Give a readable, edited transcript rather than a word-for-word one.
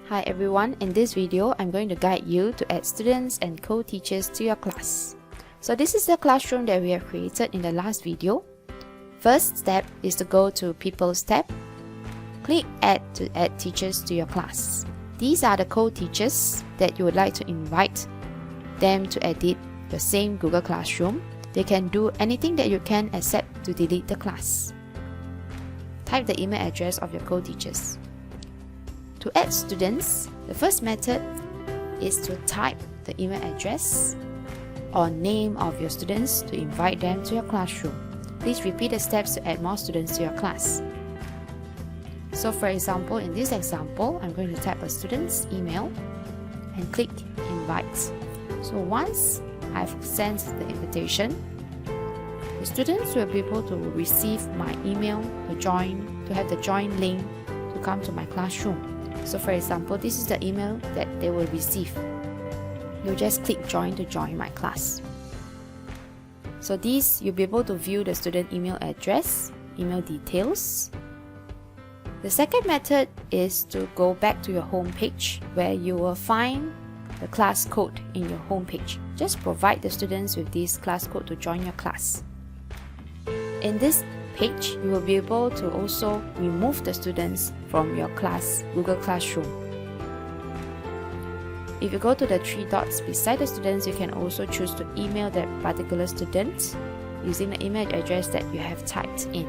Hi everyone, in this video I'm going to guide you to add students and co-teachers to your class. So this is the classroom that we have created in the last video. First step is to go to People's tab. Click Add to add teachers to your class. These are the co-teachers that you would like to invite them to edit the same Google Classroom. They can do anything that you can except to delete the class. Type the email address of your co-teachers. To add students, the first method is to type the email address or name of your students to invite them to your classroom. Please repeat the steps to add more students to your class. So for example, in this example, I'm going to type a student's email and click invite. So once I've sent the invitation, the students will be able to receive my email to have the join link to come to my classroom. So for example, this is the email that they will receive. You'll just click join to join my class. So these, you'll be able to view the student email address, email details. The second method is to go back to your home page where you will find the class code in your home page. Just provide the students with this class code to join your class. In this page, you will be able to also remove the students from your class Google Classroom. If you go to the three dots beside the students, you can also choose to email that particular student using the email address that you have typed in.